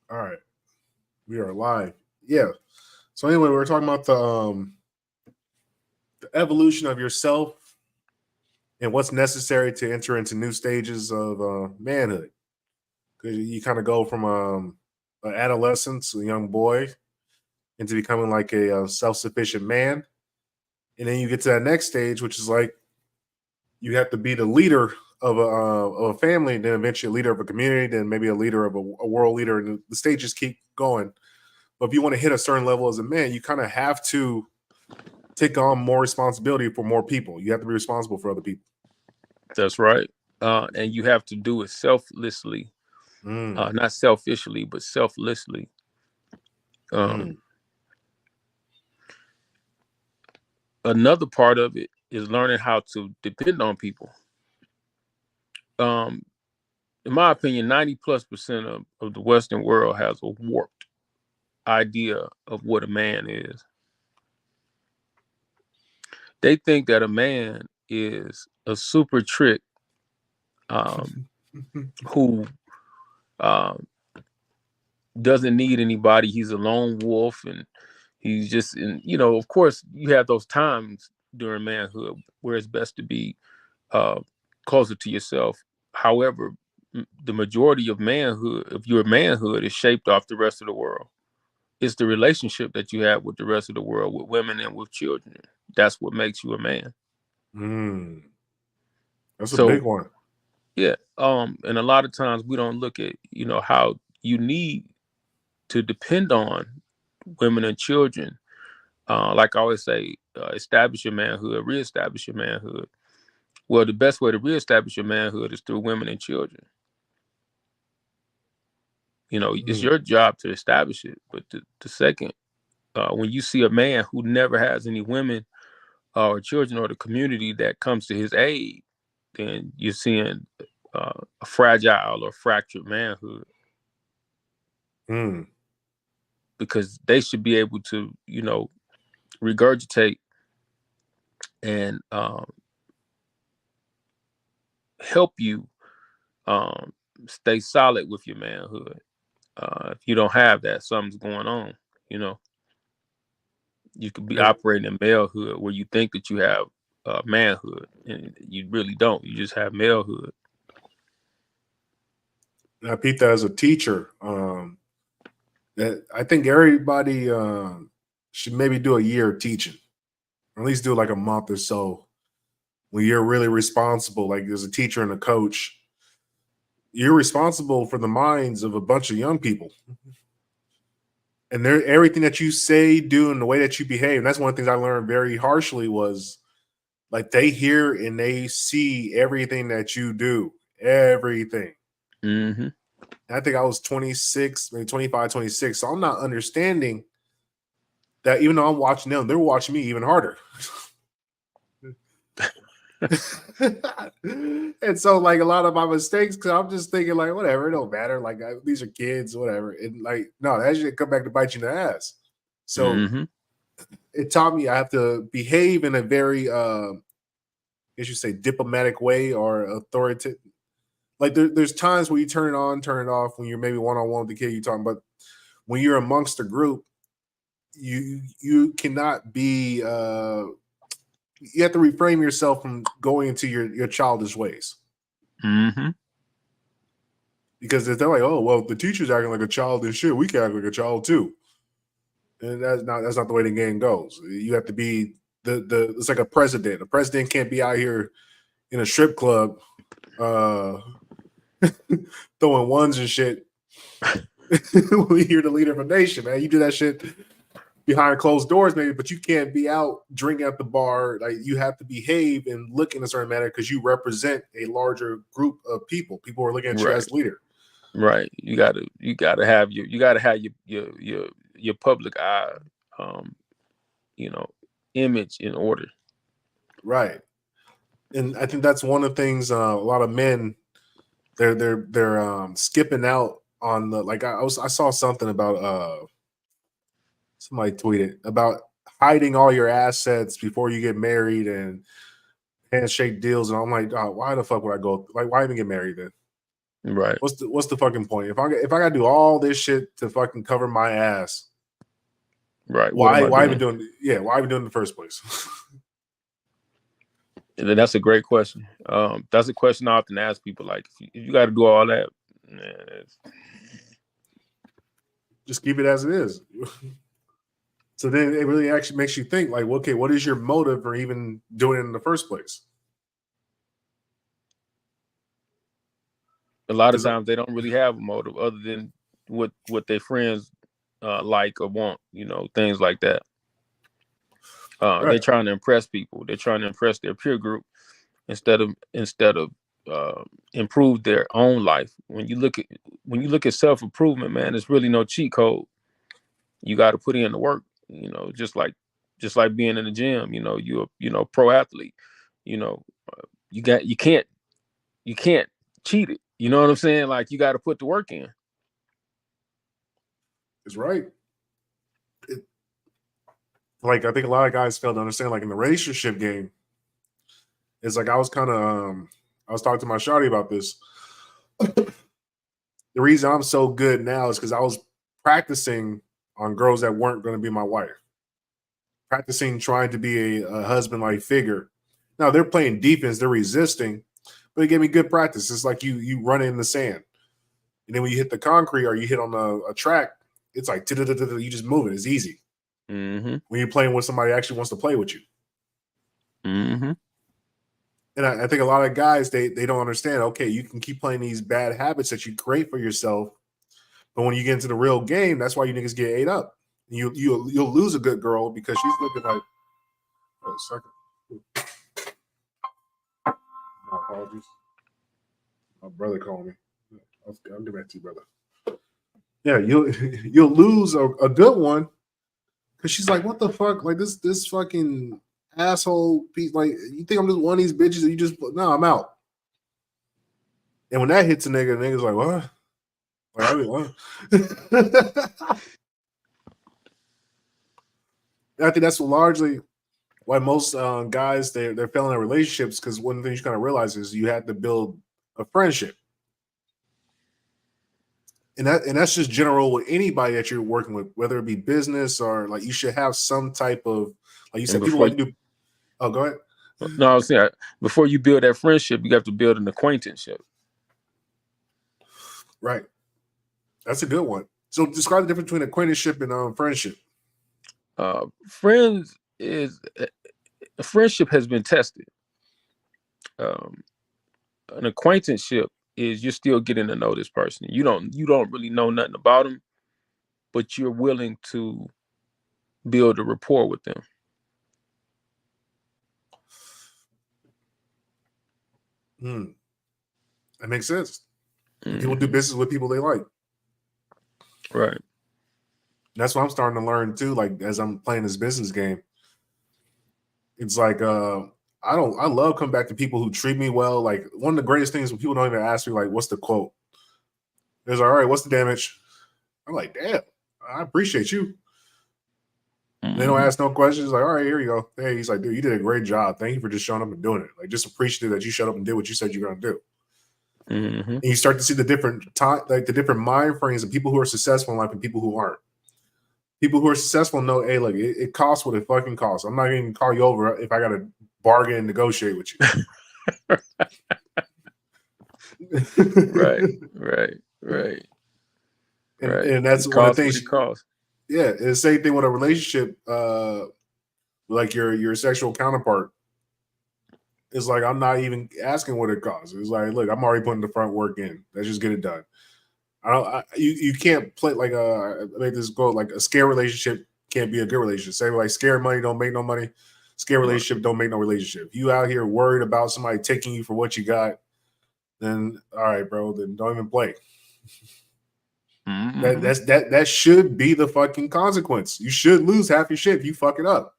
All right, we are live. Yeah. So anyway, we were talking about the evolution of yourself and what's necessary to enter into new stages of manhood. Because you kind of go from an adolescence, a young boy, into becoming like a self-sufficient man, and then you get to that next stage, which is like you have to be the leader of a family, and then eventually a leader of a community, then maybe a leader of a world leader, and the stages keep going. But if you want to hit a certain level as a man, you kind of have to take on more responsibility for more people. You have to be responsible for other people. That's right. And you have to do it selflessly, Mm, not selfishly, but selflessly. mm, Um, Another part of it is learning how to depend on people. Um, in my opinion, 90+% of the Western world has a warped idea of what a man is. They think that a man is a super trick who um, doesn't need anybody. He's a lone wolf, and he's just in. Of course, you have those times during manhood where it's best to be uh, closer to yourself. However, the majority of your manhood, is shaped off the rest of the world. It's the relationship that you have with the rest of the world, with women and with children. That's what makes you a man. mm. That's a big So one. yeah, and a lot of times we don't look at how you need to depend on women and children. Like I always say, establish your manhood, reestablish your manhood. Well, the best way to reestablish your manhood is through women and children. It's Mm, your job to establish it. But the second, when you see a man who never has any women or children or the community that comes to his aid, then you're seeing a fragile or fractured manhood, mm. because they should be able to, regurgitate and help you um, stay solid with your manhood. If you don't have that, something's going on. You know, you could be And operating in malehood where you think that you have manhood, and you really don't. You just have malehood. I peeped that as a teacher. That I think everybody should maybe do a year of teaching, or at least do like a month or so, when you're really responsible. Like as a teacher and a coach, you're responsible for the minds of a bunch of young people, and they're, everything that you say, do, and the way that you behave. And that's one of the things I learned very harshly was like they hear and they see everything that you do, everything. Hmm. And I think I was 26, maybe 25, 26. So I'm not understanding that even though I'm watching them, they're watching me even harder. And so like a lot of my mistakes, because I'm just thinking like whatever, it don't matter, like these are kids, whatever. And like no, that should come back to bite you in the ass. So Hmm. it taught me I have to behave in a very I should say diplomatic way or authoritative. Like there's times where you turn it on, turn it off when you're maybe one on one with the kid you're talking about. When you're amongst a group, you cannot be you have to reframe yourself from going into your childish ways. Hmm. Because if they're like, oh well, the teacher's acting like a child and shit, we can act like a child too. And that's not the way the game goes. You have to be the it's like a president. A president can't be out here in a strip club uh throwing ones and shit. When you're the leader of a nation, man. You do that shit behind closed doors, maybe, but you can't be out drinking at the bar. Like you have to behave and look in a certain manner because you represent a larger group of people. People are looking at you Right. as leader. Right. You gotta have your public eye, um, you know, image in order. Right. And I think that's one of the things a lot of men they're skipping out on the like I saw something about somebody tweeted about hiding all your assets before you get married and handshake deals, and I'm like, oh, why the fuck would I go, like, why even get married then? Right. What's the fucking point? If I gotta do all this shit to fucking cover my ass, Right. why What am I even doing? doing? Yeah, why even doing it in the first place? And that's a great question. That's a question I often ask people. Like, if you got to do all that, just keep it as it is. So then it really actually makes you think, like, okay, what is your motive for even doing it in the first place? a lot of times they don't really have a motive other than what their friends like or want. Things like that. Right. They're trying to impress people. They're trying to impress their peer group instead of improve their own life. When you look at self-improvement, man, there's really no cheat code. You got to put in the work. Just like being in the gym. You're pro athlete. You can't cheat it. You know what I'm saying? Like, you got to put the work in. It's right. Like, I think a lot of guys fail to understand, like, in the relationship game, it's like I was talking to my shawty about this. The reason I'm so good now is because I was practicing on girls that weren't going to be my wife. Practicing trying to be a husband-like figure. Now they're playing defense, they're resisting, but it gave me good practice. It's like you run in the sand. And then when you hit the concrete or you hit on a track, it's like you just move it. It's easy. Mm-hmm. When you're playing with somebody who actually wants to play with you. Mm-hmm. And I think a lot of guys, they don't understand, okay, you can keep playing these bad habits that you create for yourself, but when you get into the real game, that's why you niggas get ate up. You'll lose a good girl because she's looking like, oh, second. My apologies. My brother called me. I'll get back to you, brother. Yeah, you'll lose a good one because she's like, what the fuck? Like this fucking asshole piece. Like, you think I'm just one of these bitches that you just no, I'm out. And when that hits a nigga, the nigga's like, what? Like, I mean, what? I think that's largely why most guys they're failing in relationships, because one of the things you kind of realize is you have to build a friendship. And that's just general with anybody that you're working with, whether it be business or like you should have some type of, like you said, people like to do. Oh, go ahead. No, I was saying, before you build that friendship, you have to build an acquaintanceship. Right. That's a good one. So describe the difference between acquaintanceship and friendship. Friends is a friendship has been tested. An acquaintanceship is you're still getting to know this person. You don't really know nothing about them, but you're willing to build a rapport with them. That makes sense. People do business with people they like. Right. That's what I'm starting to learn too. Like, as I'm playing this business game, it's like I love coming back to people who treat me well. Like, one of the greatest things when people don't even ask me, like, what's the quote? It's like, all right, what's the damage? I'm like, damn, I appreciate you. They don't ask no questions. Like, all right, here you go. Hey, he's like, dude, you did a great job. Thank you for just showing up and doing it. Like, just appreciative that you showed up and did what you said you're gonna do. Mm-hmm. And you start to see the different the different mind frames of people who are successful in life and people who aren't. People who are successful know, hey, look, it costs what it fucking costs. I'm not going to call you over if I got to bargain and negotiate with you. Right. And that's one of the things. Yeah, it's the same thing with a relationship, like your sexual counterpart. It's like, I'm not even asking what it costs. It's like, look, I'm already putting the front work in. Let's just get it done. You can't play like make this go like a scare relationship can't be a good relationship. Say like scare money don't make no money. Scare relationship don't make no relationship. If you out here worried about somebody taking you for what you got, then all right, bro, then don't even play. Mm-hmm. That should be the fucking consequence. You should lose half your shit if you fuck it up.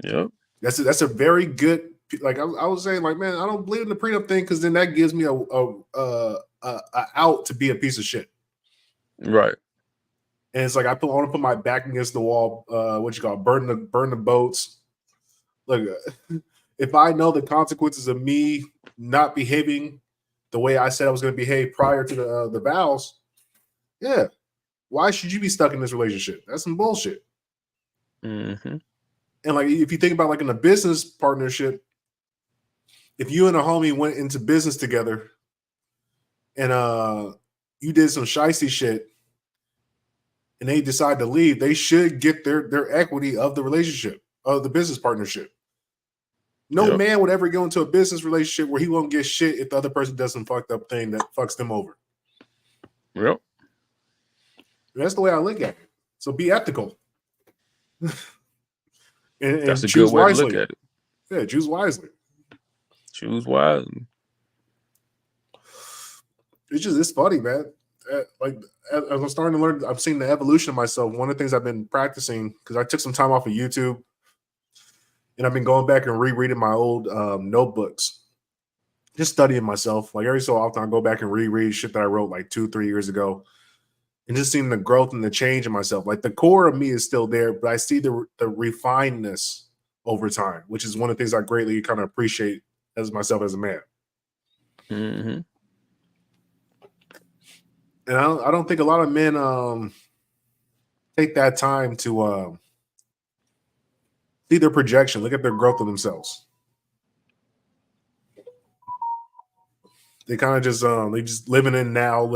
Yep. That's a very good. Like I was saying, like, man, I don't believe in the prenup thing because then that gives me a out to be a piece of shit. Right. And it's like I want to put my back against the wall. What you call burn the boats. Look, if I know the consequences of me not behaving the way I said I was going to behave prior to the vows, yeah, why should you be stuck in this relationship? That's some bullshit. Mm-hmm. And like, if you think about like in a business partnership, if you and a homie went into business together and you did some shicey shit and they decide to leave, they should get their equity of the relationship, of the business partnership. No man would ever go into a business relationship where he won't get shit if the other person does some fucked up thing that fucks them over. Yep. That's the way I look at it. So be ethical. and That's a choose good way wisely. to look at it. Yeah, choose wisely. Choose wisely. It's funny, man. Like, as I'm starting to learn, I'm seeing the evolution of myself. One of the things I've been practicing, because I took some time off of YouTube, and I've been going back and rereading my old notebooks, just studying myself. Like every so often, I go back and reread shit that I wrote like 2-3 years ago, and just seeing the growth and the change in myself. Like the core of me is still there, but I see the refinedness over time, which is one of the things I greatly kind of appreciate as myself as a man. Mm-hmm. And I don't think a lot of men take that time to see their projection, look at their growth of themselves. They kind of just they just living in now.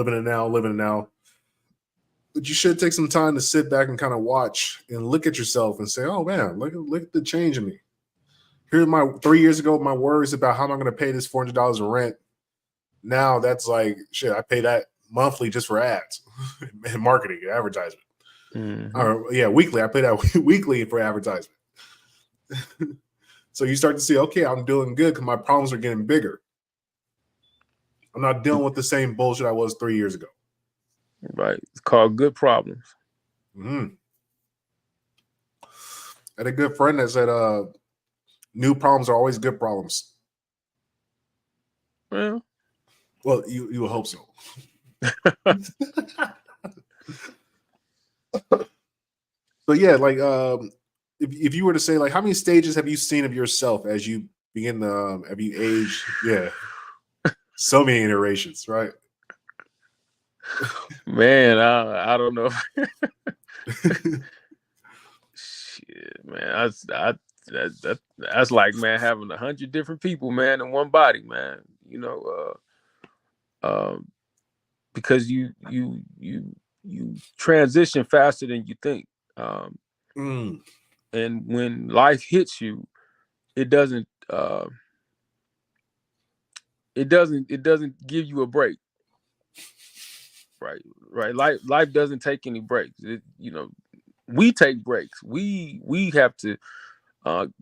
But you should take some time to sit back and kind of watch and look at yourself and say, "Oh man, look at the change in me." Here's my 3 years ago, my worries about how am I going to pay this $400 in rent. Now that's like shit. I pay that monthly just for ads and marketing and advertisement. Mm-hmm. Or yeah, weekly. I pay that weekly for advertisement. So you start to see, okay, I'm doing good because my problems are getting bigger. I'm not dealing with the same bullshit I was 3 years ago. Right. It's called good problems. Mm-hmm. I had a good friend that said, new problems are always good problems. Well, you will hope so. So yeah, like if you were to say, like, how many stages have you seen of yourself as you begin to have you age? Yeah, so many iterations, right? Man, I don't know. Shit, man, that's like, man, having 100 different people, man, in one body, man. You know, because you transition faster than you think, and when life hits you, it doesn't give you a break. Right. Life doesn't take any breaks. We take breaks. We have to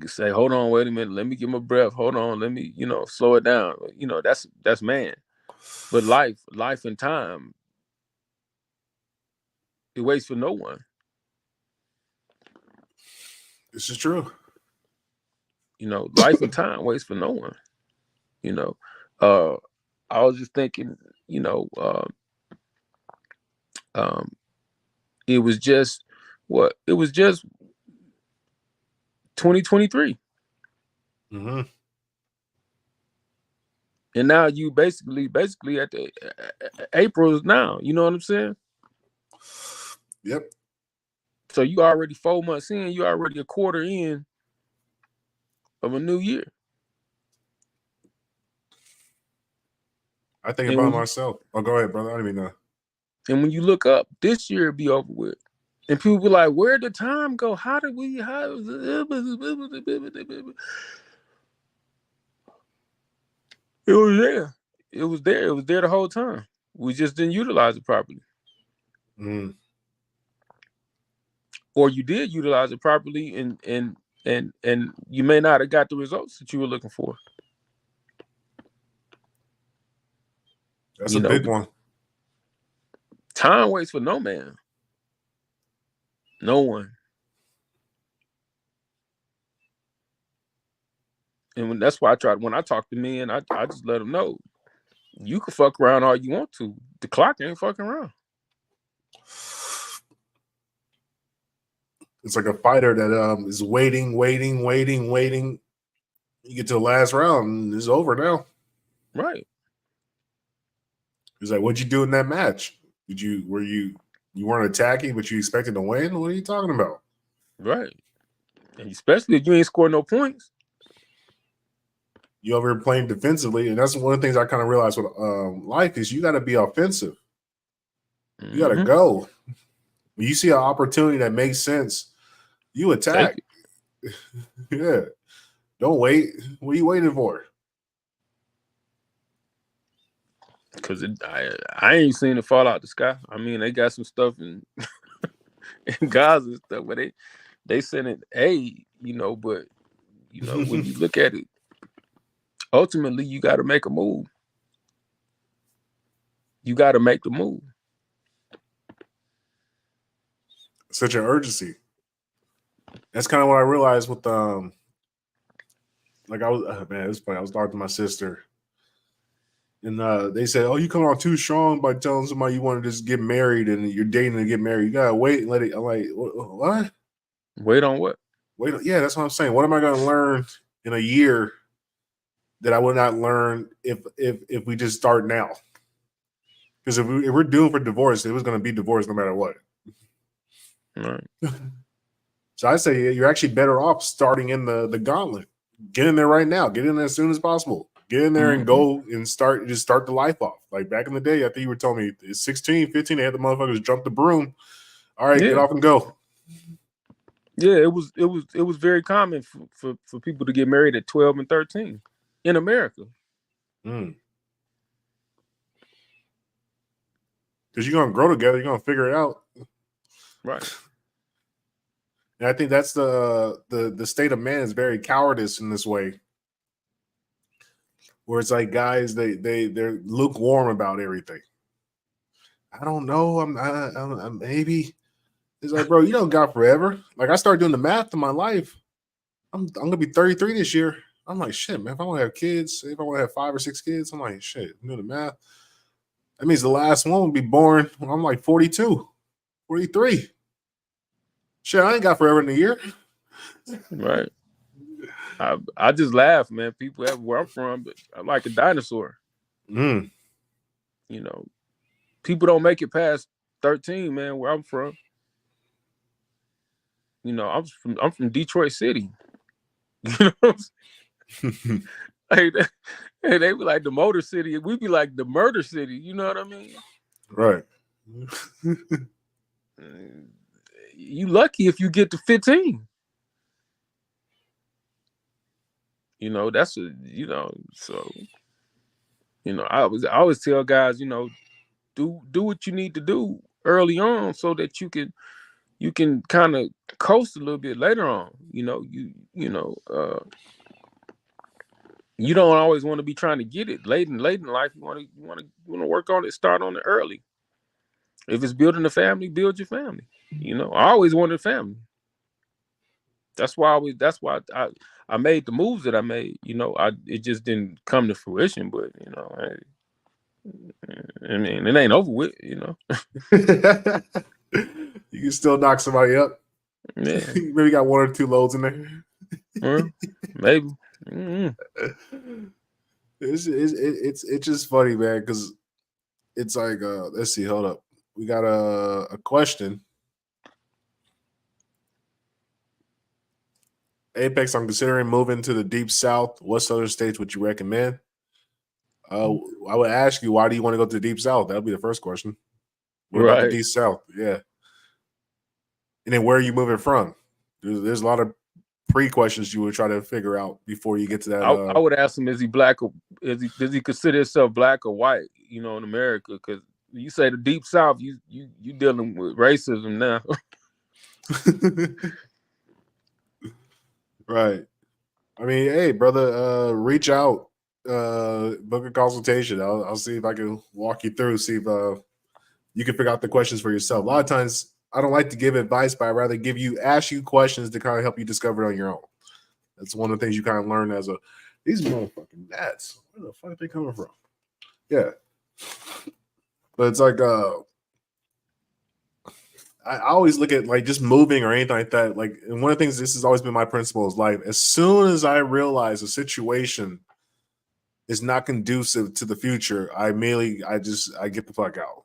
say, hold on, wait a minute, let me get my breath. Hold on, let me, slow it down. That's man. But life and time, it waits for no one. This is true. Life and time waits for no one. I was just thinking, it was just 2023. Mm-hmm. And now you basically at the April is now. You know what I'm saying? Yep. So you already 4 months in. You already a quarter in of a new year. I think about myself. Oh, go ahead, brother. I don't even know. And when you look up, this year will be over with. And people be like, where'd the time go? How did we? It was there. It was there. It was there the whole time. We just didn't utilize it properly. Mm. Or you did utilize it properly, and you may not have got the results that you were looking for. That's a big one. Time waits for no man. No one. And that's why when I talk to men, I just let them know, you can fuck around all you want to. The clock ain't fucking around. It's like a fighter that is waiting, You get to the last round, and it's over now. Right. He's like, "What'd you do in that match? You weren't attacking, but you expected to win? What are you talking about?" Right. And especially if you ain't scored no points. You over here playing defensively, and that's one of the things I kind of realized with life is you got to be offensive. You got to go. When you see an opportunity that makes sense, you attack. Yeah. Don't wait. What are you waiting for? Because I ain't seen it fall out the sky. I mean, they got some stuff in Gaza and stuff, but they sent it aid, but when you look at it, ultimately you got to make a move. You got to make the move. Such an urgency. That's kind of what I realized with like I was man, it's funny. I was talking to my sister, and they said, "Oh, you come on too strong by telling somebody you want to just get married and you're dating to get married. You gotta wait and let it." I'm like, "What? Wait on what? Wait, yeah, that's what I'm saying. What am I going to learn in a year that I would not learn if we just start now? Because if we're doomed for divorce, it was going to be divorce no matter what." Right. So I say you're actually better off starting in the gauntlet. Get in there right now. Get in there as soon as possible. Get in there and go and start the life off. Like back in the day, I think you were telling me it's 16, 15, they had the motherfuckers jump the broom. All right, get off and go. Yeah, it was very common for people to get married at 12 and 13 in America. Because you're gonna grow together, you're gonna figure it out. Right. And I think that's the state of man is very cowardice in this way. Where it's like guys, they're lukewarm about everything. I don't know. I'm maybe. It's like, bro, you don't got forever. Like I started doing the math in my life. I'm gonna be 33 this year. I'm like, shit, man. If I want to have kids, if I want to have 5 or 6 kids, I'm like, shit. I'm doing the math. That means the last one will be born when I'm like 42, 43. Shit, I ain't got forever in a year. Right. I just laugh, man. People have where I'm from, but I'm like a dinosaur. People don't make it past 13, man. Where I'm from. I'm from Detroit City. Hey, they be like the Motor City. We be like the Murder City. You know what I mean? Right. You lucky if you get to 15. That's so I always tell guys, do what you need to do early on so that you can kind of coast a little bit later on. You don't always want to be trying to get it late in life. You want to work on it, start on it early. If it's building a family, build your family. I always wanted a family. That's why I made the moves that I made. It just didn't come to fruition, but I mean, it ain't over with. You can still knock somebody up. Yeah. Maybe got 1 or 2 loads in there. Well, maybe. It's just funny, man, because it's like let's see, hold up. We got a question. Apex, I'm considering moving to the Deep South. What southern states would you recommend? I would ask you, why do you want to go to the Deep South? That would be the first question. What about the Deep South? Yeah. And then where are you moving from? There's a lot of pre-questions you would try to figure out before you get to that. I would ask him, is he black or does he consider himself black or white? In America, because you say the Deep South, you dealing with racism now. Right. I mean, hey, brother, reach out, book a consultation. I'll see if I can walk you through, see if you can figure out the questions for yourself. A lot of times, I don't like to give advice, but I rather ask you questions to kind of help you discover it on your own. That's one of the things you kind of learn as these motherfucking gnats. Where the fuck are they coming from? Yeah. But it's like, I always look at like just moving or anything like that. Like, and one of the things, this has always been my principle is life. As soon as I realize a situation is not conducive to the future, I get the fuck out.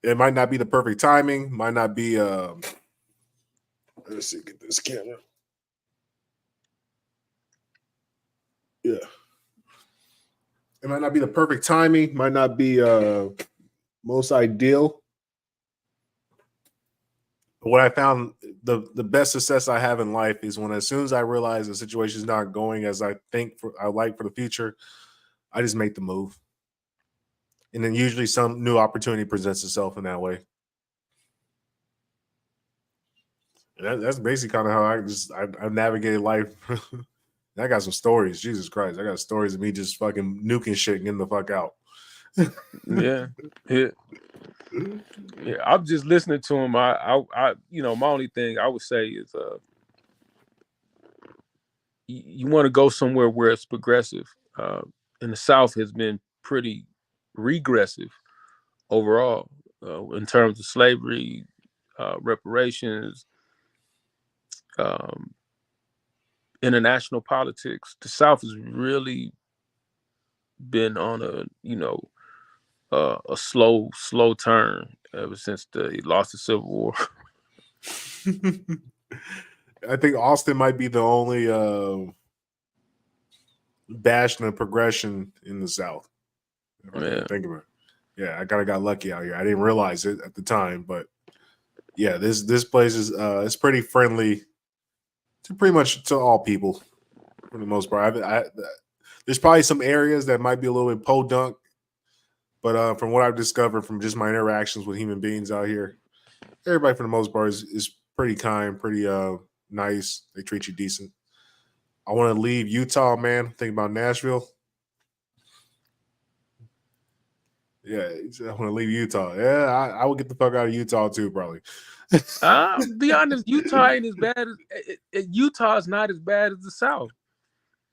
It might not be the perfect timing, might not be let's see, get this camera. Yeah. It might not be the perfect timing, might not be most ideal. But what I found, the best success I have in life is when, as soon as I realize the situation is not going as I think I like for the future, I just make the move. And then usually some new opportunity presents itself in that way. And that's basically kind of how I've navigated life. I got some stories. Jesus Christ. I got stories of me just fucking nuking shit and getting the fuck out. Yeah. Yeah. Yeah. I'm just listening to him. I my only thing I would say is you want to go somewhere where it's progressive. And the South has been pretty regressive overall in terms of slavery, reparations, international politics. The South has really been on a slow turn ever since they lost the Civil War. I think Austin might be the only bastion of progression in the South. If I can think of it. Yeah, I kind of got lucky out here. I didn't realize it at the time, but yeah, this place is it's pretty friendly to pretty much to all people for the most part. There's probably some areas that might be a little bit podunk, but from what I've discovered from just my interactions with human beings out here, everybody for the most part is pretty kind, pretty nice. They treat you decent. I want to leave Utah, man. Think about Nashville. Yeah, I want to leave Utah. Yeah, I would get the fuck out of Utah too, probably. Be honest, Utah ain't as bad as Utah is not as bad as the South.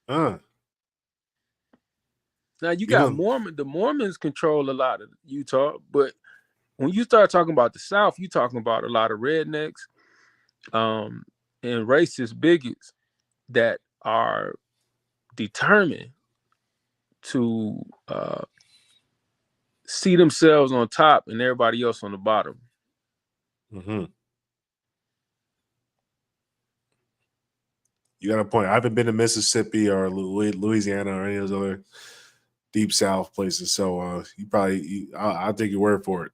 Now you got the Mormons control a lot of Utah, but when you start talking about the South, you're talking about a lot of rednecks, and racist bigots that are determined to see themselves on top and everybody else on the bottom. Mm-hmm. You got a point. I haven't been to Mississippi or Louisiana or any of those other deep South places, so I'll take your word for it.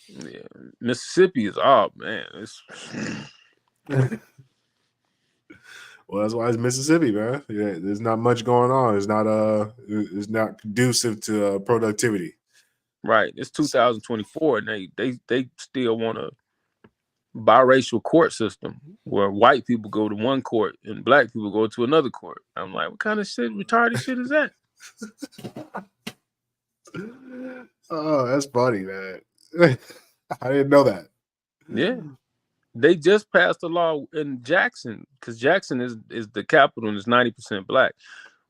Yeah, Mississippi is man. It's well, that's why it's Mississippi, man. Yeah, there's not much going on. It's not conducive to productivity. Right. It's 2024, and they still want a biracial court system where white people go to one court and black people go to another court. I'm like, what kind of retarded shit is that? Oh, that's funny, man. I didn't know that. Yeah. They just passed a law in Jackson, because Jackson is the capital and it's 90% black.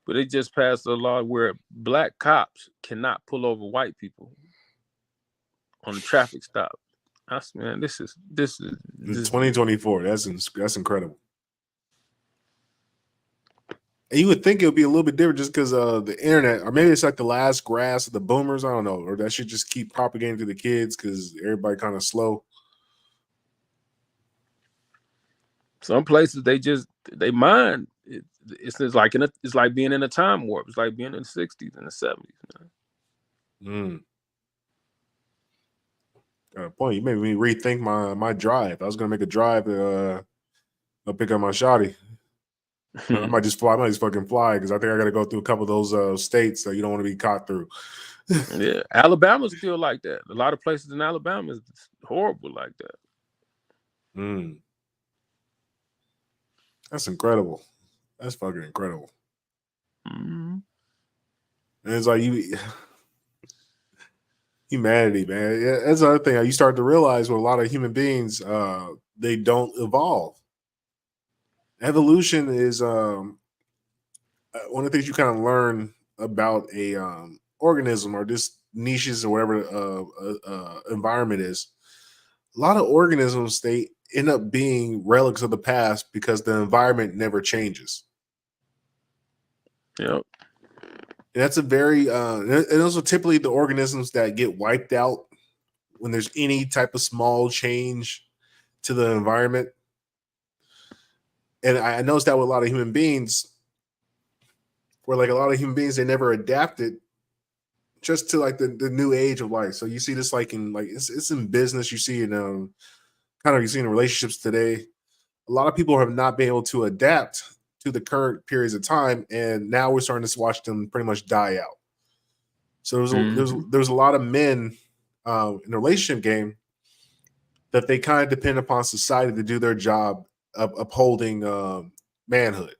But they just passed a law where black cops cannot pull over white people on a traffic stop. Man, this is 2024. That's incredible. And you would think it would be a little bit different just because the internet, or maybe it's like the last grasp of the boomers. I don't know, or that should just keep propagating to the kids because everybody kind of slow. Some places they mind. It's like it's like being in a time warp. It's like being in the 60s and the 70s. Got a point. You made me rethink my drive. I was gonna make a drive to pick up my shawty. I might just fucking fly because I think I got to go through a couple of those states that you don't want to be caught through. Yeah, Alabama's still like that. A lot of places in Alabama is horrible like that. That's incredible. That's fucking incredible. Mm-hmm. And it's like humanity, man. Yeah, that's another thing. You start to realize with a lot of human beings, they don't evolve. Evolution is one of the things you kind of learn about a organism or just niches or whatever environment is, a lot of organisms, they end up being relics of the past because the environment never changes. Yep. And that's a very and those are typically the organisms that get wiped out when there's any type of small change to the environment. And I noticed that with a lot of human beings, where like a lot of human beings, they never adapted just to like the new age of life. So you see this like in like it's in business, you see in you see in relationships today. A lot of people have not been able to adapt to the current periods of time, and now we're starting to watch them pretty much die out. So there's a lot of men in the relationship game that they kind of depend upon society to do their job of upholding manhood.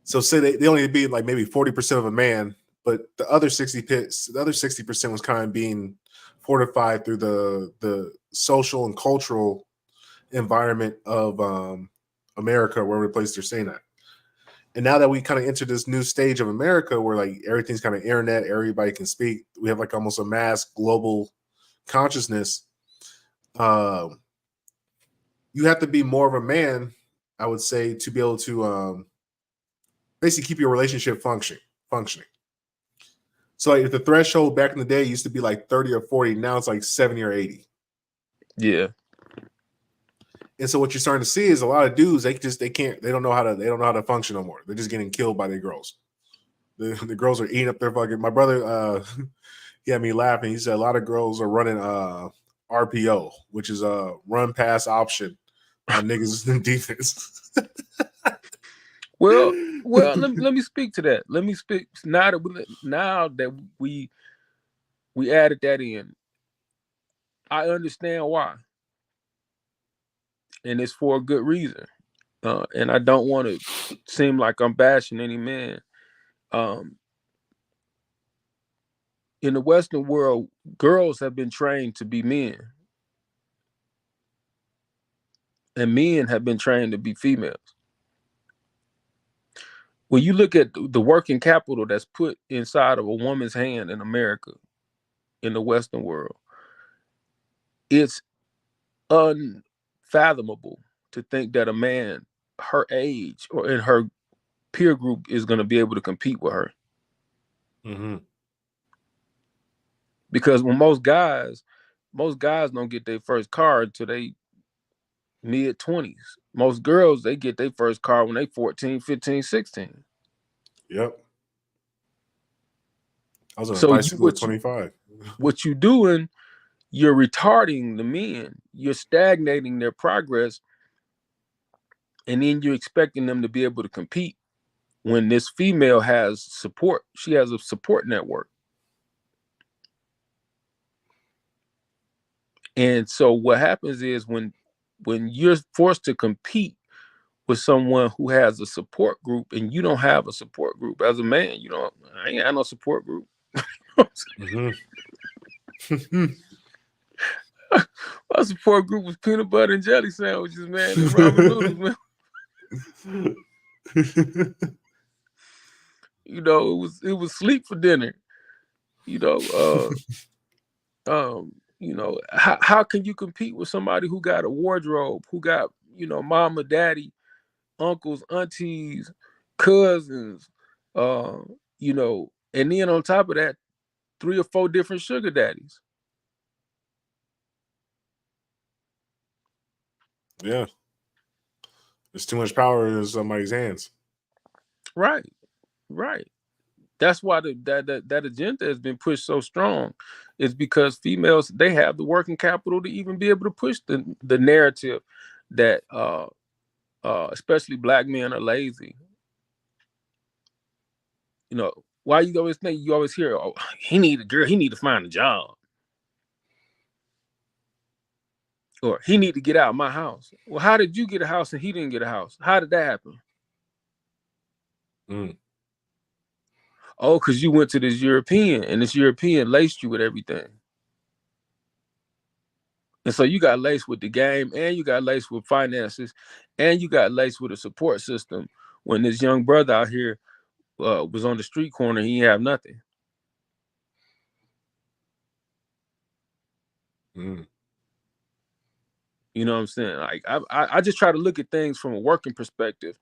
So say they only be like maybe 40% of a man, but the other 60% was kind of being fortified through the social and cultural environment of America, wherever place they're staying at. And now that we kind of entered this new stage of America where like everything's kind of internet, everybody can speak, we have like almost a mass global consciousness. You have to be more of a man, I would say, to be able to basically keep your relationship functioning. So like if the threshold back in the day used to be like 30 or 40, now it's like 70 or 80. Yeah. And so what you're starting to see is a lot of dudes, they don't know how to function no more. They're just getting killed by their girls. The girls are eating up their fucking. My brother he had me laughing. He said a lot of girls are running RPO, which is a run pass option on niggas in defense. Well, let me speak to that. Let me speak now that we added that in. I understand why, and it's for a good reason. And I don't want to seem like I'm bashing any man. In the Western world, girls have been trained to be men, and men have been trained to be females. When you look at the working capital that's put inside of a woman's hand in America, in the Western world, it's unfathomable to think that a man her age or in her peer group is going to be able to compete with her. Mm-hmm. Because when most guys don't get their first car until they mid-20s. Most girls, they get their first car when they 14, 15, 16. Yep. I was on a So bicycle at 25. What you doing, you're retarding the men. You're stagnating their progress. And then you're expecting them to be able to compete when this female has support. She has a support network. And so what happens is when you're forced to compete with someone who has a support group and you don't have a support group as a man, I ain't got no support group. Mm-hmm. My support group was peanut butter and jelly sandwiches, man, and ramen noodles, man. It was sleep for dinner. How can you compete with somebody who got a wardrobe, who got, mama, daddy, uncles, aunties, cousins, and then on top of that, 3 or 4 different sugar daddies. Yeah. There's too much power in somebody's hands. Right. That's why that agenda has been pushed so strong. Is because females, they have the working capital to even be able to push the narrative that especially black men are lazy. Why you always hear, oh, he need a girl, he need to find a job. Or he need to get out of my house. Well, how did you get a house and he didn't get a house? How did that happen? Oh, because you went to this European and this European laced you with everything. And so you got laced with the game, and you got laced with finances, and you got laced with a support system. When this young brother out here was on the street corner, he didn't have nothing. Mm. You know what I'm saying? Like I just try to look at things from a working perspective,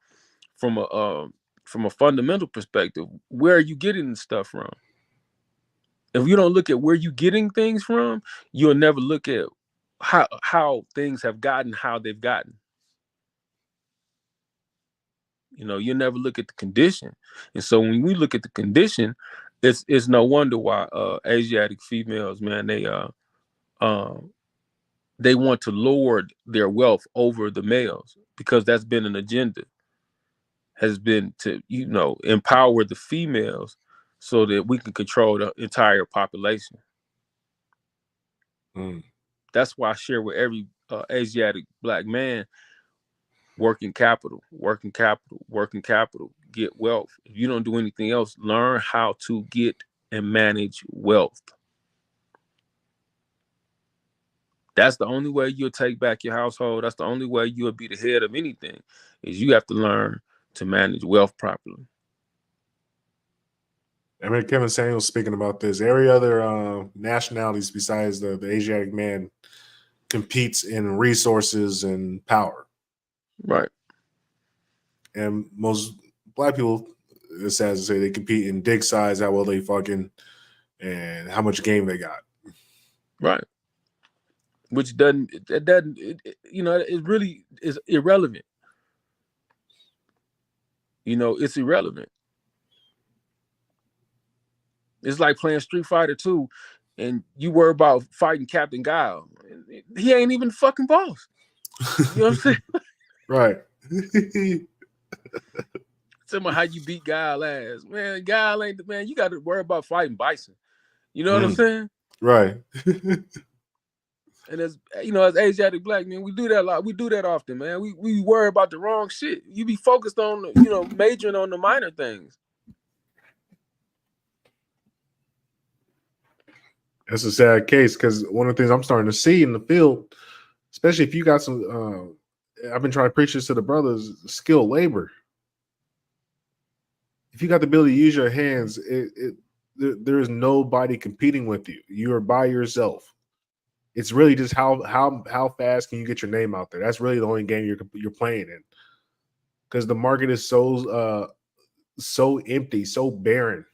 from a fundamental perspective. Where are you getting stuff from? If you don't look at where you're getting things from, you'll never look at how things have gotten how they've gotten. You know, you never look at the condition. And so when we look at the condition, it's no wonder why Asiatic females, man, they want to lord their wealth over the males, because that's been an agenda, has been to, you know, empower the females so that we can control the entire population. Mm. That's why I share with every Asiatic black man: working capital, working capital, working capital, get wealth. If you don't do anything else, learn how to get and manage wealth. That's the only way you'll take back your household. That's the only way you'll be the head of anything, is you have to learn to manage wealth properly. I mean, Kevin Samuels speaking about this. Every other nationalities besides the Asiatic man competes in resources and power. Right. And most black people, it's sad to say, they compete in dick size, how well they fucking, and how much game they got. Right. Which doesn't, you know, it really is irrelevant. You know, it's irrelevant. It's like playing Street Fighter 2 and you worry about fighting Captain Guile. He ain't even fucking boss. You know what I'm saying? Right. Tell me how you beat Guile ass. Man, Guile ain't the man. You got to worry about fighting Bison. You know what I'm saying? Right. And as you know, as Asiatic black men, we do that a lot. We do that often, man. We worry about the wrong shit. You be focused on, you know, majoring on the minor things. That's a sad case, because one of the things I'm starting to see in the field, especially if you got some, I've been trying to preach this to the brothers, skilled labor. If you got the ability to use your hands, there is nobody competing with you. You are by yourself. It's really just how fast can you get your name out there? That's really the only game you're playing in, because the market is so empty, so barren.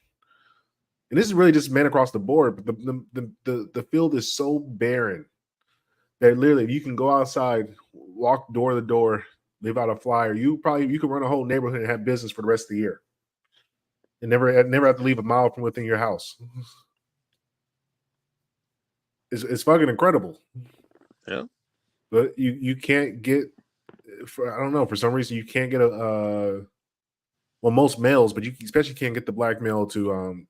And this is really just men across the board. But the field is so barren that literally, if you can go outside, walk door to door, leave out a flyer, you can run a whole neighborhood and have business for the rest of the year, and never have to leave a mile from within your house. It's fucking incredible. Yeah. But you can't get, I don't know, for some reason you can't get well, most males, but you especially can't get the black male to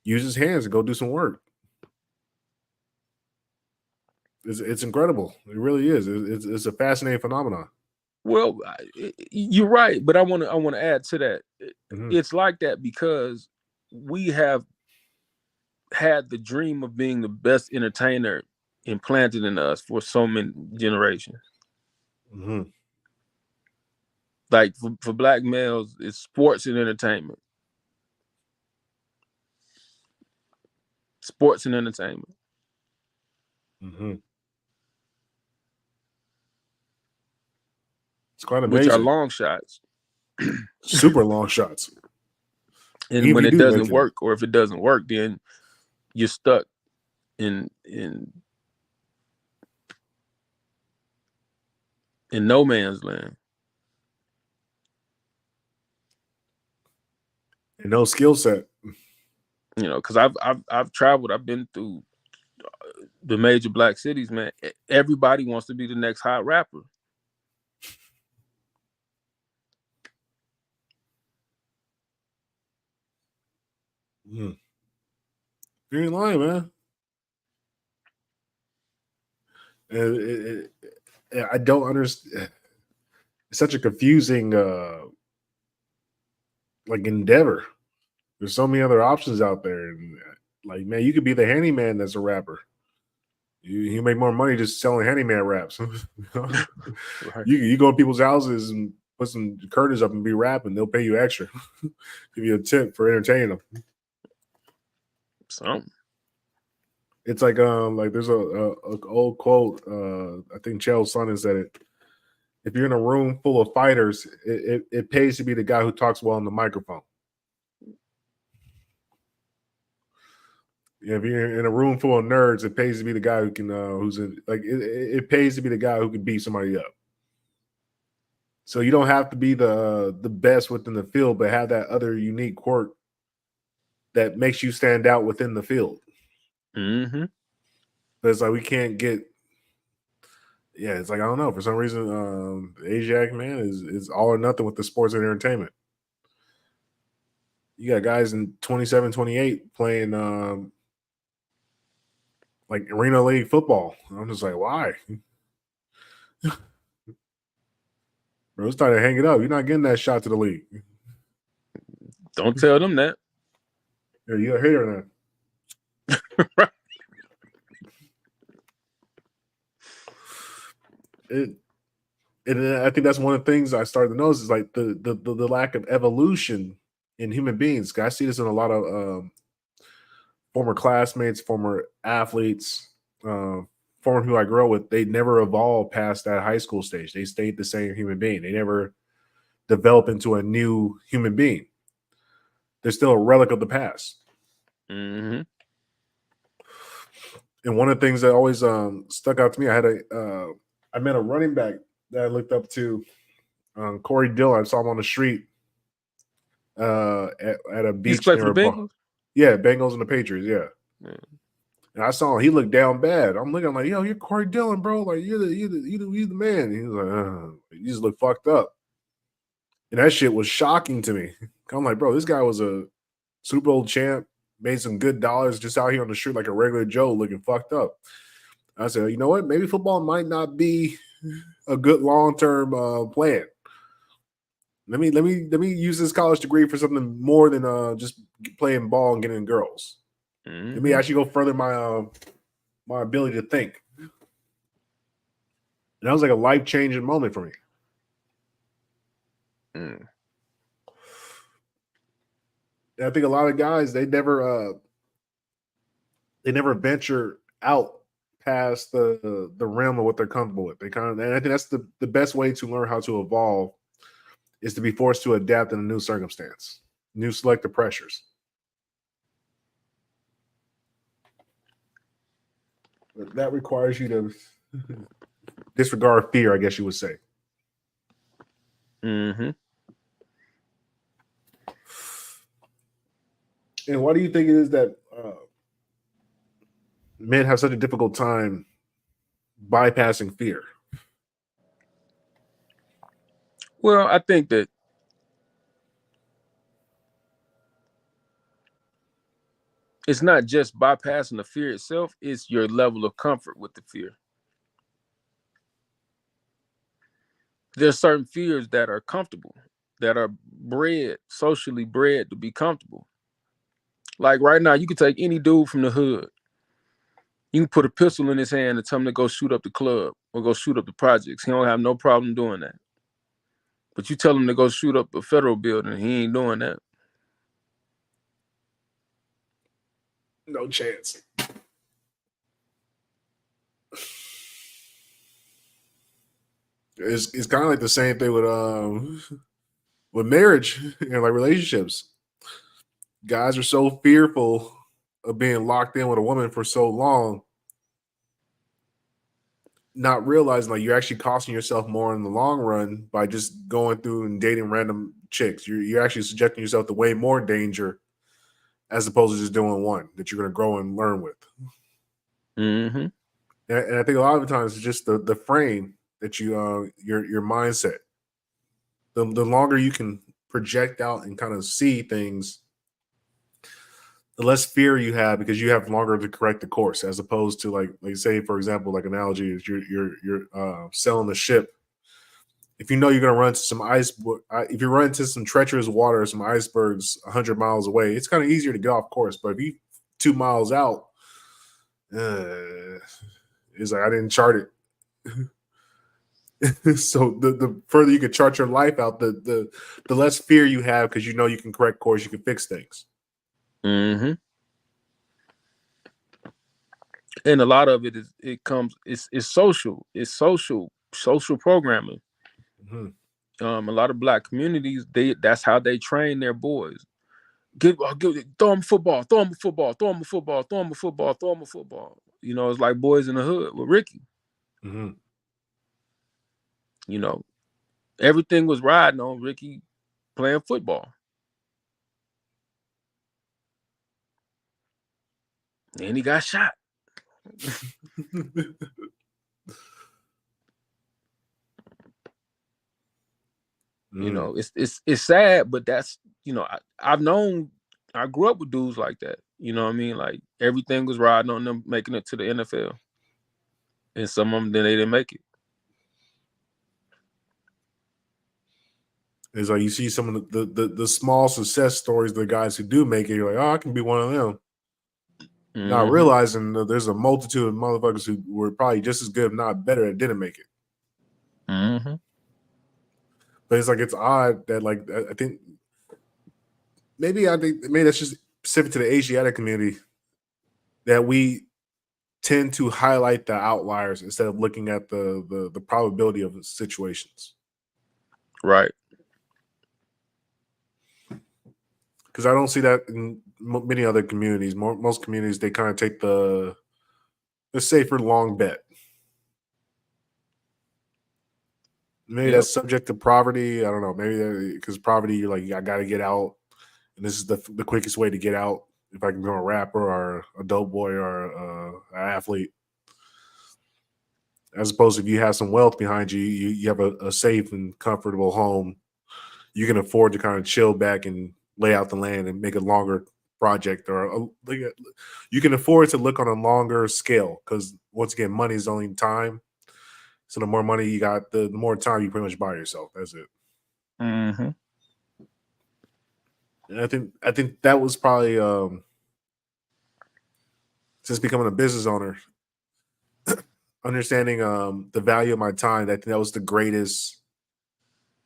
use his hands and go do some work. It's incredible. It really is. It's a fascinating phenomenon. Well, you're right, but I want to add to that. Mm-hmm. It's like that because we have had the dream of being the best entertainer implanted in us for so many generations. Mm-hmm. Like for black males, it's sports and entertainment. Sports and entertainment. Mm-hmm. It's quite amazing. Which are long shots. Super long shots. And Even when if it you do doesn't make it. work, or if it doesn't work, then you're stuck in no man's land. And no skill set. You know, because I've traveled. I've been through the major black cities, man. Everybody wants to be the next hot rapper. Mm. You ain't lying, man. I don't understand. It's such a confusing like endeavor. There's so many other options out there, and like, man, you could be the handyman that's a rapper. You make more money just selling handyman raps. Right. You go to people's houses and put some curtains up and be rapping. They'll pay you extra, give you a tip for entertaining them. Something. It's like there's a old quote. I think Chael Sonnen said it. If you're in a room full of fighters, it pays to be the guy who talks well on the microphone. Yeah, if you're in a room full of nerds, it pays to be the guy who can it pays to be the guy who can beat somebody up. So you don't have to be the best within the field, but have that other unique quirk that makes you stand out within the field. Mm-hmm. But it's like we can't get. Yeah, it's like I don't know. For some reason, Ajax man is all or nothing with the sports and entertainment. You got guys in 27, 28 playing like arena league football. I'm just like, why? Bro, it's time to hang it up. You're not getting that shot to the league. Don't tell them that. Yeah, you're a hater now. Right. And I think that's one of the things I started to notice is like the lack of evolution in human beings. I see this in a lot of former classmates, former athletes, former who I grew up with. They never evolved past that high school stage. They stayed the same human being. They never develop into a new human being. They're still a relic of the past. Mm-hmm. And one of the things that always stuck out to me, I met a running back that I looked up to, Corey Dillon. I saw him on the street at a beach. He's played for the Bengals? Yeah, Bengals and the Patriots, yeah. Yeah. And I saw him, he looked down bad. I'm looking, I'm like, yo, you're Corey Dillon, bro. Like, you're the man. And he was like, you just look fucked up. And that shit was shocking to me. I'm like, bro, this guy was a Super Bowl champ, made some good dollars just out here on the street like a regular Joe looking fucked up. I said, you know what? Maybe football might not be a good long-term plan. Let me use this college degree for something more than just playing ball and getting girls. Mm-hmm. Let me actually go further my ability to think. And that was like a life-changing moment for me. Mm. And I think a lot of guys they never venture out past the realm of what they're comfortable with. And I think that's the best way to learn how to evolve is to be forced to adapt in a new circumstance, new selective pressures. But that requires you to disregard fear, I guess you would say. Mm-hmm. And why do you think it is that men have such a difficult time bypassing fear? Well, I think that it's not just bypassing the fear itself, it's your level of comfort with the fear. There's certain fears that are comfortable, that are socially bred to be comfortable. Like right now, you can take any dude from the hood. You can put a pistol in his hand and tell him to go shoot up the club or go shoot up the projects. He don't have no problem doing that. But you tell him to go shoot up a federal building, he ain't doing that. No chance. It's kind of like the same thing with marriage and like relationships. Guys are so fearful of being locked in with a woman for so long, not realizing like you're actually costing yourself more in the long run by just going through and dating random chicks. You're actually subjecting yourself to way more danger as opposed to just doing one that you're going to grow and learn with. Mm-hmm. And I think a lot of the times it's just the frame that your mindset. The longer you can project out and kind of see things, the less fear you have because you have longer to correct the course, as opposed to like say for example, like analogy is you're sailing the ship. If you know you're going to run into some if you run into some treacherous water, some icebergs 100 miles away, it's kind of easier to get off course. But if you 2 miles out, it's like I didn't chart it. So the further you can chart your life out, the less fear you have because you know you can correct course, you can fix things. Mm-hmm. and a lot of it's social programming. Mm-hmm. A lot of black communities, that's how they train their boys. Throw them football, throw them football, throw them football, throw them football, throw them football. You know, it's like Boys in the Hood with Ricky. Mm-hmm. You know, everything was riding on Ricky playing football. And he got shot. You know, it's sad, but that's, you know, I grew up with dudes like that. You know what I mean? Like everything was riding on them making it to the NFL. And some of them, then they didn't make it. It's like you see some of the small success stories, the guys who do make it, you're like, oh, I can be one of them. Mm-hmm. Not realizing that there's a multitude of motherfuckers who were probably just as good, if not better, that didn't make it. Mm-hmm. But it's like it's odd that like I think maybe that's just specific to the Asiatic community that we tend to highlight the outliers instead of looking at the probability of the situations. Right. Because I don't see that in many other communities. Most communities, they kind of take the safer long bet. Maybe that's subject to poverty. I don't know. Maybe because poverty, you're like, I got to get out, and this is the quickest way to get out. If I can become a rapper or a dope boy or an athlete, as opposed to if you have some wealth behind you, you have a safe and comfortable home. You can afford to kind of chill back and lay out the land and make a longer project, or you can afford to look on a longer scale because once again, money is only time. So the more money you got, the more time you pretty much buy yourself. That's it. Mm-hmm. And I think that was probably since becoming a business owner, understanding the value of my time. I think that was the greatest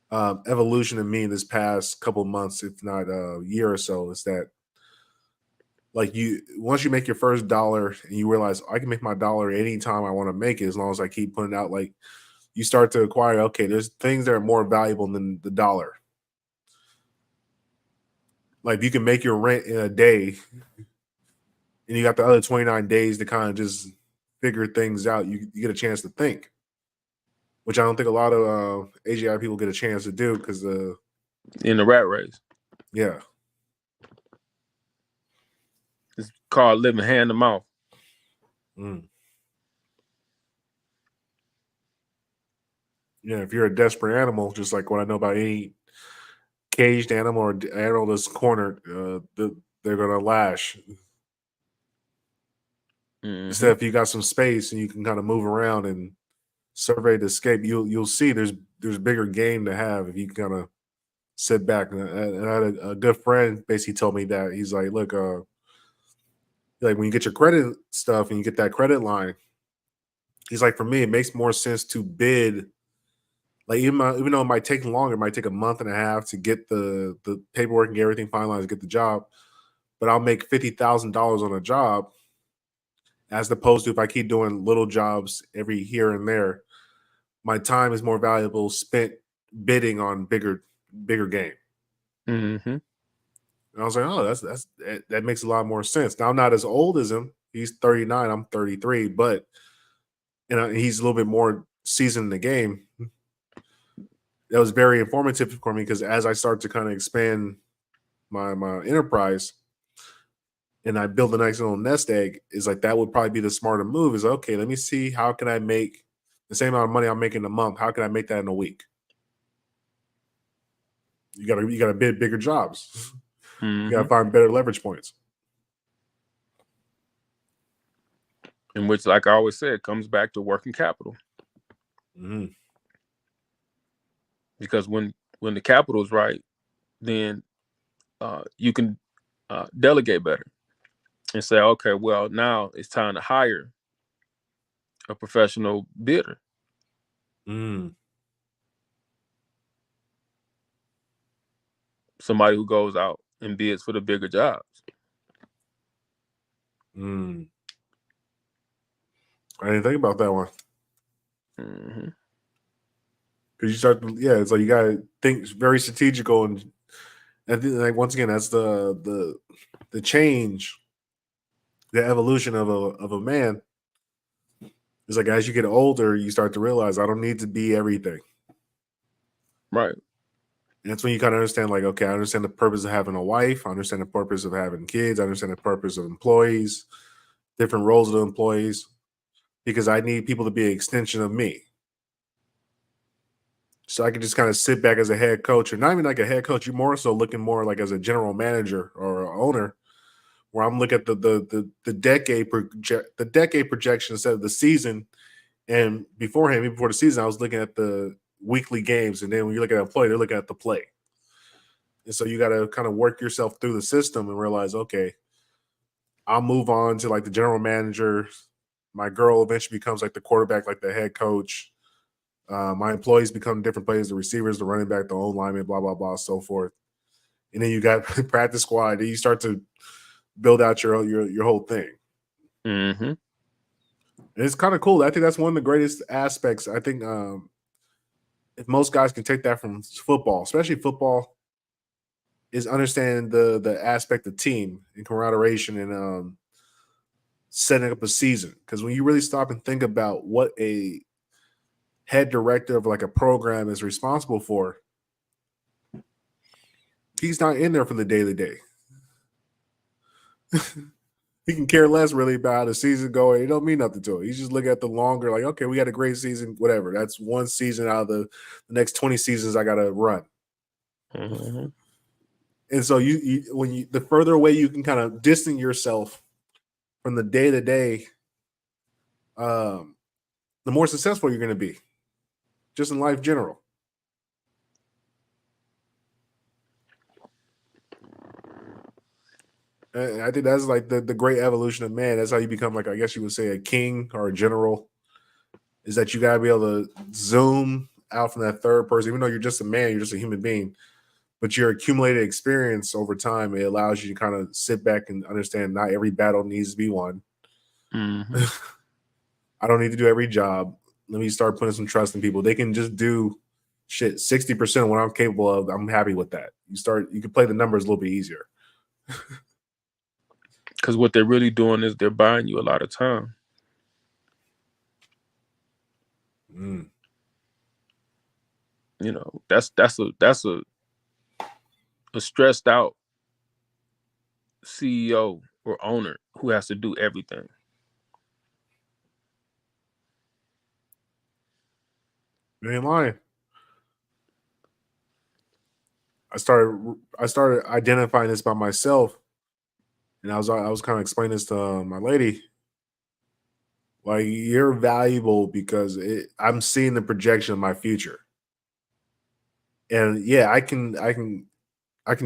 evolution in me in this past couple of months, if not a year or so. Is that like once you make your first dollar and you realize I can make my dollar anytime I want to make it as long as I keep putting out, like you start to acquire, okay, there's things that are more valuable than the dollar. Like you can make your rent in a day and you got the other 29 days to kind of just figure things out. You get a chance to think, which I don't think a lot of AGI people get a chance to do because in the rat race. Yeah. It's called living hand to mouth. Yeah, if you're a desperate animal, just like what I know about any caged animal or animal that's cornered, they're gonna lash. Mm-hmm. Instead, if you got some space and you can kind of move around and survey the escape, you'll see there's bigger game to have if you kind of sit back. And I had a good friend basically told me that he's like, look, like when you get your credit stuff and you get that credit line, he's like, for me, it makes more sense to bid. Like even though it might take longer, it might take a month and a half to get the paperwork and get everything finalized to get the job, but I'll make $50,000 on a job as opposed to if I keep doing little jobs every here and there. My time is more valuable spent bidding on bigger game. Mm-hmm. And I was like, oh, that makes a lot more sense. Now I'm not as old as him. He's 39. I'm 33, but he's a little bit more seasoned in the game. That was very informative for me because as I start to kind of expand my enterprise and I build a nice little nest egg, is like that would probably be the smarter move. Is okay, let me see how can I make the same amount of money I'm making a month. How can I make that in a week? You gotta bid bigger jobs. Mm-hmm. You gotta find better leverage points. In which, like I always said, comes back to working capital. Mm-hmm. Because when the capital is right, then you can delegate better and say, okay, well, now it's time to hire a professional bidder. Somebody who goes out and bids for the bigger jobs. didn't think about that one. Mm-hmm. Because you start, it's like you gotta think very strategical, and I think, like, once again, that's the change, the evolution of a man. It's like as you get older, you start to realize I don't need to be everything. Right. And that's when you kind of understand, like, okay, I understand the purpose of having a wife. I understand the purpose of having kids. I understand the purpose of employees, different roles of the employees, because I need people to be an extension of me. So I can just kind of sit back as a head coach, or not even like a head coach. You're more so looking more like as a general manager or an owner, where I'm looking at the decade projection instead of the season. And beforehand, even before the season, I was looking at the weekly games, and then when you look at a play, they're looking at the play. And so you got to kind of work yourself through the system and realize, okay, I'll move on to like the general manager. My girl eventually becomes like the quarterback, like the head coach. My employees become different players, the receivers, the running back, the old lineman, blah, blah, blah, so forth. And then you got practice squad. Then you start to build out your whole thing. Mm-hmm. And it's kind of cool. I think that's one of the greatest aspects. I think if most guys can take that from football, especially football, is understanding the aspect of team and camaraderie and setting up a season. Because when you really stop and think about what a head director of like a program is responsible for, he's not in there for the day to day. He can care less really about how the season going. It don't mean nothing to him. He's just looking at the longer, like, okay, we had a great season, whatever. That's one season out of the next 20 seasons I got to run. Mm-hmm. And so the further away you can kind of distance yourself from the day to day, the more successful you're going to be, just in life general. And I think that's like the great evolution of man. That's how you become, like, I guess you would say, a king or a general. Is that you got to be able to zoom out from that third person, even though you're just a man, you're just a human being. But your accumulated experience over time, it allows you to kind of sit back and understand not every battle needs to be won. Mm-hmm. I don't need to do every job. Let me start putting some trust in people. They can just do shit 60% of what I'm capable of. I'm happy with that. You can play the numbers a little bit easier. Because what they're really doing is they're buying you a lot of time. Mm. You know, that's a stressed out CEO or owner who has to do everything. You ain't lying. I started identifying this by myself, and I was kind of explaining this to my lady. Like, you're valuable because I'm seeing the projection of my future, and yeah, I can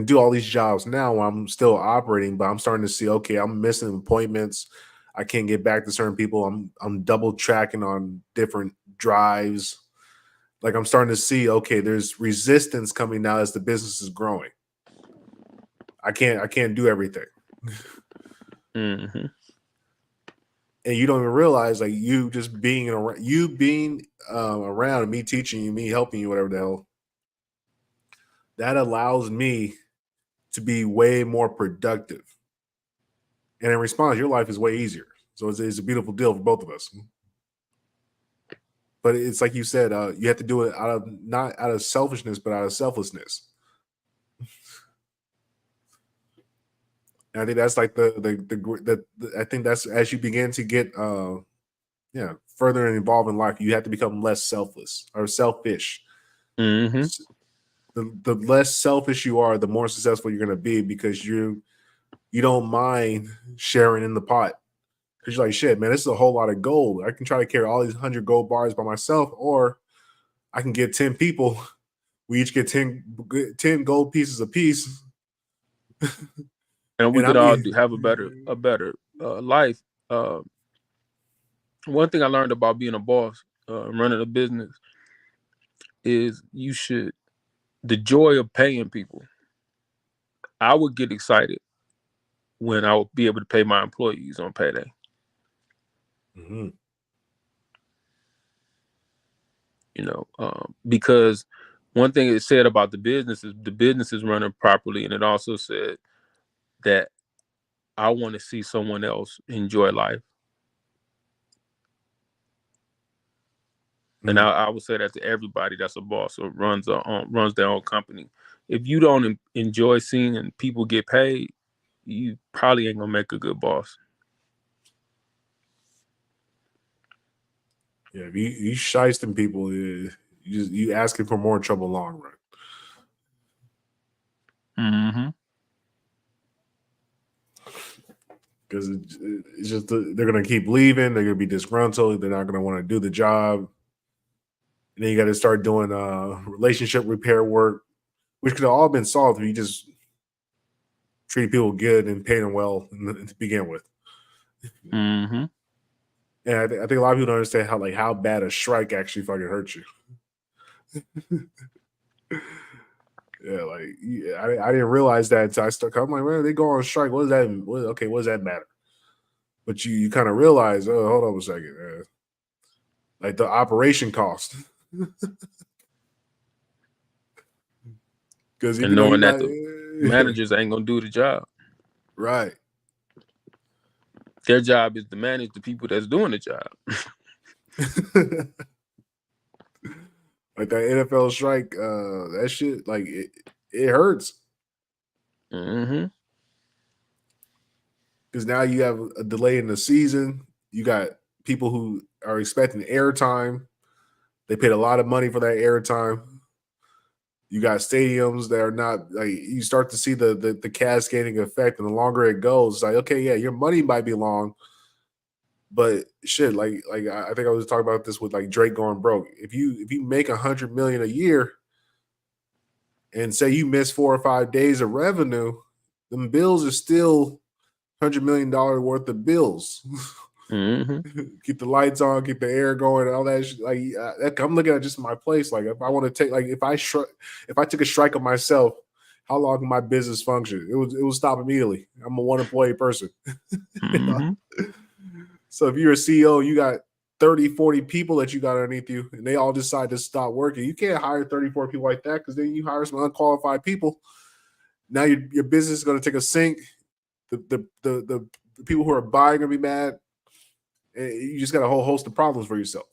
do all these jobs now while I'm still operating, but I'm starting to see, okay, I'm missing appointments. I can't get back to certain people. I'm double tracking on different drives. Like, I'm starting to see, okay, there's resistance coming now as the business is growing. I can't do everything. Mm-hmm. And you don't even realize, like, you just being around, around, and me teaching you, me helping you, whatever the hell, that allows me to be way more productive. And in response, your life is way easier. So it's a beautiful deal for both of us. But it's like you said, you have to do it not out of selfishness, but out of selflessness. And I think that's like I think that's as you begin to get further and involved in life, you have to become less selfless or selfish. Mm-hmm. The less selfish you are, the more successful you're going to be, because you don't mind sharing in the pot. Because you're like, shit, man, this is a whole lot of gold. I can try to carry all these 100 gold bars by myself, or I can get 10 people. We each get 10 gold pieces apiece. And we And could all have a better life. One thing I learned about being a boss, running a business, is the joy of paying people. I would get excited when I would be able to pay my employees on payday. Mm-hmm. because one thing it said about the business is running properly, and it also said that I want to see someone else enjoy life. And I would say that to everybody that's a boss or runs their own company. If you don't enjoy seeing people get paid, you probably ain't gonna make a good boss. Yeah, if you shysting people, you asking for more trouble long run. Mm-hmm. Because it's just they're gonna keep leaving. They're gonna be disgruntled. They're not gonna want to do the job. And then you got to start doing relationship repair work, which could have all been solved if you just treat people good and pay them well to begin with. Mm-hmm. And I think a lot of people don't understand how bad a strike actually fucking hurts you. Yeah, I didn't realize that until I started. I'm like, man, they go on strike. What does that? What does that matter? But you kind of realize, oh, hold on a second, like the operation cost. Because and knowing that the managers ain't gonna do the job, right? Their job is to manage the people that's doing the job. Like that NFL strike, that shit, like it hurts. Mm-hmm. Because now you have a delay in the season. You got people who are expecting airtime. They paid a lot of money for that airtime. You got stadiums that are not like you start to see the cascading effect, and the longer it goes, it's like, okay, yeah, your money might be long, but shit, like I think I was talking about this with like Drake going broke. If you make $100 million a year, and say you miss 4 or 5 days of revenue, them bills are still $100 million worth of bills. Mm-hmm. Keep the lights on, keep the air going, all that shit. Like I'm looking at just my place. Like if I want to take, like if I took a strike on myself, how long can my business function? It would stop immediately. I'm a one employee person. Mm-hmm. So if you're a CEO, you got 30, 40 people that you got underneath you, and they all decide to stop working. You can't hire 34 people like that, because then you hire some unqualified people. Now your business is going to take a sink. The people who are buying are going to be mad. You just got a whole host of problems for yourself.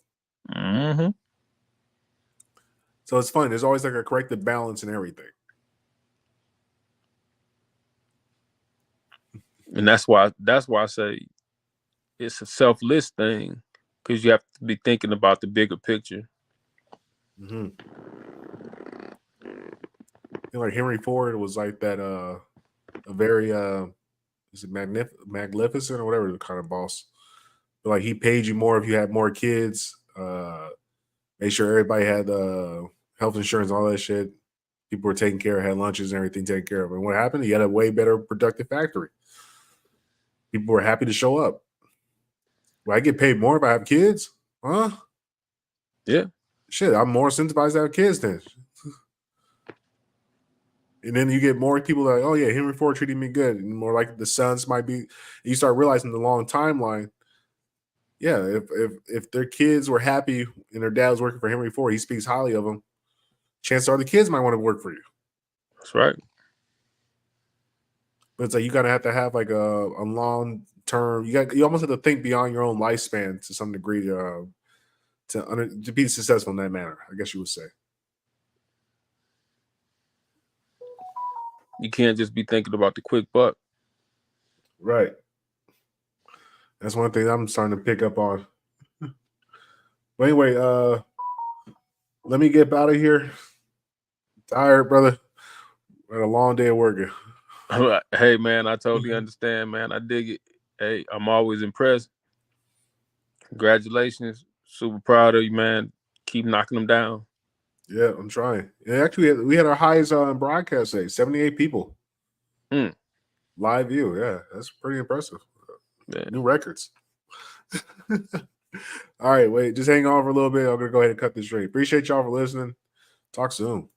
Mm-hmm. So it's fun. There's always like a corrective balance in everything. And that's why I say it's a selfless thing, because you have to be thinking about the bigger picture. Mm-hmm. Like Henry Ford was like that. A very is it magnificent or whatever the kind of boss. But like he paid you more if you had more kids. Made sure everybody had health insurance, all that shit. People were taken care of, had lunches and everything taken care of. And what happened? He had a way better productive factory. People were happy to show up. Well, I get paid more if I have kids? Huh? Yeah. Shit, I'm more incentivized to have kids then. And then you get more people like, oh yeah, Henry Ford treated me good. And more like the sons might be, you start realizing the long timeline. Yeah, if their kids were happy and their dad was working for Henry Ford, he speaks highly of them. Chances are the kids might want to work for you. That's right. But it's like you gotta have to have like a long term. You almost have to think beyond your own lifespan to some degree to be successful in that manner, I guess you would say. You can't just be thinking about the quick buck. Right. That's one thing I'm starting to pick up on. But anyway, let me get out of here. Tired, brother. Had a long day of working. Hey, man, I totally understand, man. I dig it. Hey, I'm always impressed. Congratulations. Super proud of you, man. Keep knocking them down. Yeah, I'm trying. And actually, we had our highest broadcast day, 78 people. Live view. Yeah, that's pretty impressive. Man. New records. All right, wait, just hang on for a little bit. I'm going to go ahead and cut this straight. Appreciate y'all for listening. Talk soon.